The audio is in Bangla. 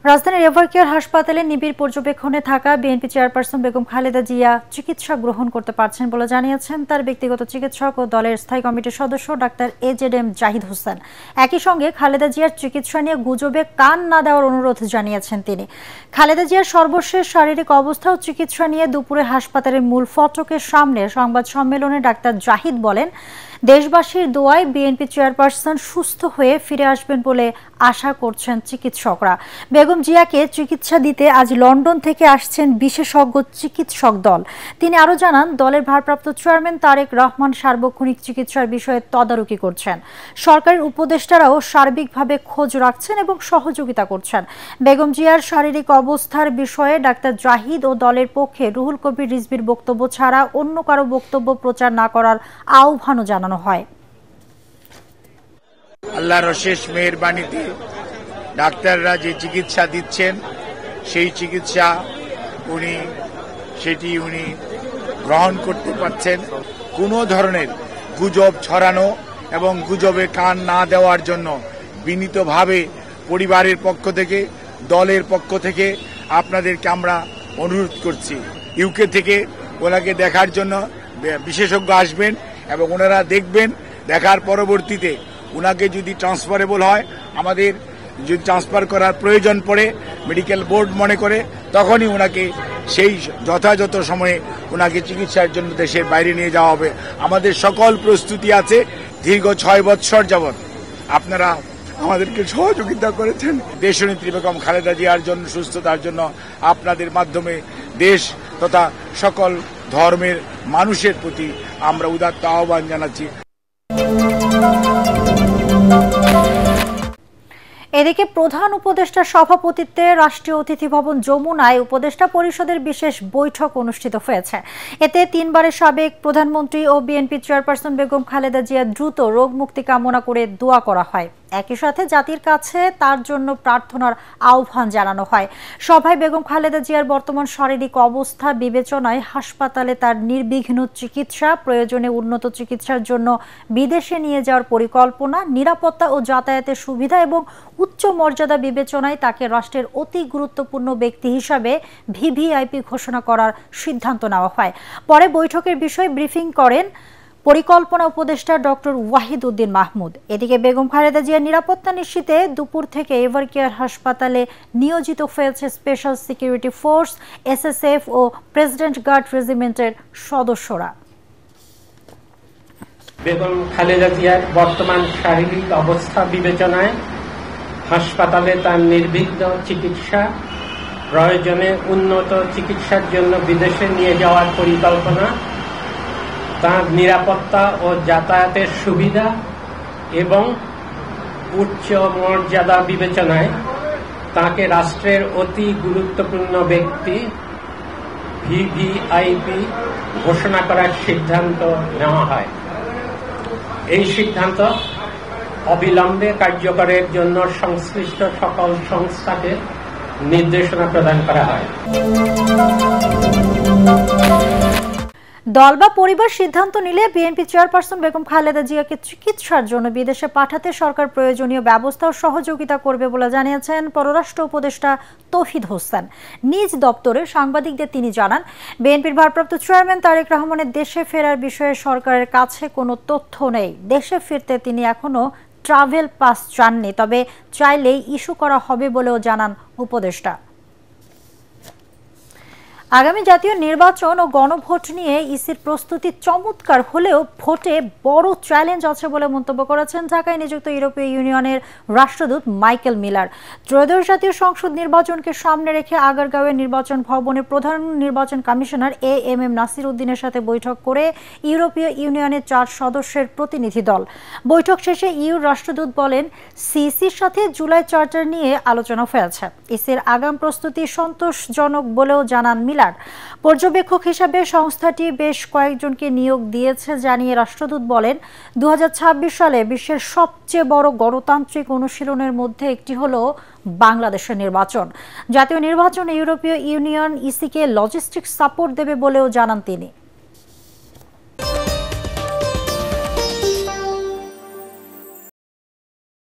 রাজধানীর এভারকেয়ার হাসপাতালে নিবিড় পর্যবেক্ষণে থাকা বিএনপি চেয়ারপারসন বেগম খালেদা জিয়া চিকিৎসা গ্রহণ করতে পারছেন বলে জানিয়েছেন তার ব্যক্তিগত চিকিৎসক ও দলের স্থায়ী কমিটির সদস্য ডাক্তার এজেডএম জাহিদ হোসেন। একই সঙ্গে খালেদা জিয়ার চিকিৎসা নিয়ে গুজবে কান না দেওয়ার অনুরোধ জানিয়েছেন তিনি। খালেদা জিয়ার সর্বশেষ শারীরিক অবস্থা ও চিকিৎসা নিয়ে দুপুরে হাসপাতালের মূল ফটকের সামনে সংবাদ সম্মেলনে ডাক্তার জাহিদ বলেন, দেশবাসীর দোয়ায় বিএনপি চেয়ারপারসন সুস্থ হয়ে ফিরে আসবেন বলে আশা করছেন চিকিৎসকরা। বেগম জিয়াকে চিকিৎসা দিতে আজ লন্ডন থেকে আসছেন বিশেষজ্ঞ চিকিৎসক দল। তিনি আরও জানান, দলের ভারপ্রাপ্ত চেয়ারম্যান তারেক রহমান সার্বক্ষণিক চিকিৎসার বিষয়ে তদারকি করছেন। সরকারের উপদেষ্টারাও সার্বিকভাবে খোঁজ রাখছেন এবং সহযোগিতা করছেন। বেগম জিয়ার শারীরিক অবস্থার বিষয়ে ডাক্তার জাহিদ ও দলের পক্ষে রুহুল কবির রিজভীর বক্তব্য ছাড়া অন্য কারো বক্তব্য প্রচার না করার আহ্বানও জানানো হয়। আল্লাহর অশেষ মেহেরবানিতে ডাক্তাররা যে চিকিৎসা দিচ্ছেন সেই চিকিৎসা উনি গ্রহণ করতে পারছেন। কোনো ধরনের গুজব ছড়ানো এবং গুজবে কান না দেওয়ার জন্য বিনীতভাবে পরিবারের পক্ষ থেকে, দলের পক্ষ থেকে আপনাদেরকে আমরা অনুরোধ করছি। ইউকে থেকে ওনাকে দেখার জন্য বিশেষজ্ঞ আসবেন এবং ওনারা দেখবেন। দেখার পরবর্তীতে ওনাকে যদি ট্রান্সফারেবল হয়, আমাদের যদি ট্রান্সফার করার প্রয়োজন পড়ে মেডিকেল বোর্ড মনে করে, তখনই ওনাকে সেই যথাযথ সময়ে ওনাকে চিকিৎসার জন্য দেশের বাইরে নিয়ে যাওয়া হবে। আমাদের সকল প্রস্তুতি আছে। দীর্ঘ 6 বৎসর যাবৎ আপনারা আমাদেরকে সহযোগিতা করেছেন। দেশনেত্রী বেগম খালেদা জিয়ার জন্য, সুস্থতার জন্য আপনাদের মাধ্যমে দেশ তথা সকল ধর্মের মানুষের প্রতি আমরা উদাত্ত আহ্বান জানাচ্ছি। এদিকে প্রধান উপদেষ্টার সভাপতিত্বে রাষ্ট্রীয় অতিথি ভবন যমুনায় উপদেষ্টা পরিষদের বিশেষ বৈঠক অনুষ্ঠিত হয়েছে। এতে 3 বারের সাবেক প্রধানমন্ত্রী ও বিএনপি চেয়ারপারসন বেগম খালেদা জিয়ার দ্রুত রোগ মুক্তি কামনা করে দোয়া করা হয়। একই সাথে জাতির কাছে তার জন্য প্রার্থনার আহ্বান জানানো হয়। সভায় বেগম খালেদা জিয়ার বর্তমান শারীরিক অবস্থা বিবেচনায় হাসপাতালে তার নির্বিঘ্ন চিকিৎসা, প্রয়োজনে উন্নত চিকিৎসার জন্য বিদেশে নিয়ে যাওয়ার পরিকল্পনা, নিরাপত্তা ও যাতায়াতের সুবিধা এবং উচ্চ মর্যাদা বিবেচনায় তাকে রাষ্ট্রের অতি গুরুত্বপূর্ণ ব্যক্তি হিসাবে ভিভিআইপি ঘোষণা করার সিদ্ধান্ত নেওয়া হয়। পরে বৈঠকের বিষয়ে ব্রিফিং করেন পরিকল্পনা উপদেষ্টা ডক্টর ওয়াহিদ উদ্দিন মাহমুদ। এদিকে বেগম খালেদা জিয়ার নিরাপত্তা নিশ্চিতে দুপুর থেকে এভারকেয়ার হাসপাতালে নিয়োজিত হয়েছে স্পেশাল সিকিউরিটি ফোর্স, এসএসএফ ও প্রেসিডেন্ট গার্ড রেজিমেন্টের সদস্যরা। বেগম খালেদা জিয়ার বর্তমান শারীরিক অবস্থা বিবেচনায় হাসপাতালে তার নির্বিঘ্ন চিকিৎসা, প্রয়োজনে উন্নত চিকিৎসার জন্য বিদেশে নিয়ে যাওয়ার পরিকল্পনা, তার নিরাপত্তা ও যাতায়াতের সুবিধা এবং উচ্চ মর্যাদা বিবেচনায় তাকে রাষ্ট্রের অতি গুরুত্বপূর্ণ ব্যক্তি ভিভিআইপি ঘোষণা করার সিদ্ধান্ত নেওয়া হয়। এই সিদ্ধান্ত অবিলম্বে কার্যকরের জন্য সংশ্লিষ্ট সকল সংস্থাকে নির্দেশনা প্রদান করা হয়। দল বা পরিবার সিদ্ধান্ত নিলে বিএনপি চেয়ারপারসন বেগম খালেদা জিয়াকে চিকিৎসার জন্য বিদেশে পাঠাতে সরকার প্রয়োজনীয় ব্যবস্থা ও সহযোগিতা করবে বলে জানিয়েছেন পররাষ্ট্র উপদেষ্টা তৌহিদ হোসেন। নিজ দপ্তরে সাংবাদিকদের তিনি জানান, বিএনপির ভারপ্রাপ্ত চেয়ারম্যান তারেক রহমানের দেশে ফেরার বিষয়ে সরকারের কাছে কোনো তথ্য নেই। দেশে ফিরতে তিনি এখনো ট্রাভেল পাস চাননি, তবে চাইলেই ইস্যু করা হবে বলেও জানান উপদেষ্টা। আগামী জাতীয় নির্বাচন ও গণভোট নিয়ে ইসির প্রস্তুতি চমৎকার হলেও ভোটে বড় চ্যালেঞ্জ আছে বলে মন্তব্য করেছেন ঢাকায় নিযুক্ত ইউরোপীয় ইউনিয়নের রাষ্ট্রদূত মাইকেল মিলার। ত্রয়োদশ জাতীয় সংসদ নির্বাচনকে সামনে রেখে আগারগাঁওয়ের নির্বাচন ভবনে প্রধান নির্বাচন কমিশনার এএমএম নাসির উদ্দিনের সাথে বৈঠক করে ইউরোপীয় ইউনিয়নের 4 সদস্যের প্রতিনিধি দল। বৈঠক শেষে ইউর রাষ্ট্রদূত বলেন, সিসির সাথে জুলাই চার্টার নিয়ে আলোচনা হয়েছে। ইসির আগাম প্রস্তুতি সন্তোষজনক বলেও জানান মিলার। পর্যবেক্ষক হিসাবে সংস্থাটি বেশ কয়েকজনকে নিয়োগ দিয়েছে জানিয়ে রাষ্ট্রদূত বলেন, 2026 সালে বিশ্বের সবচেয়ে বড় গণতান্ত্রিক অনুশীলনের মধ্যে একটি হলো বাংলাদেশের নির্বাচন। জাতীয় নির্বাচনে ইউরোপীয় ইউনিয়ন ইসিকে লজিস্টিক সাপোর্ট দেবে বলেও জানান তিনি।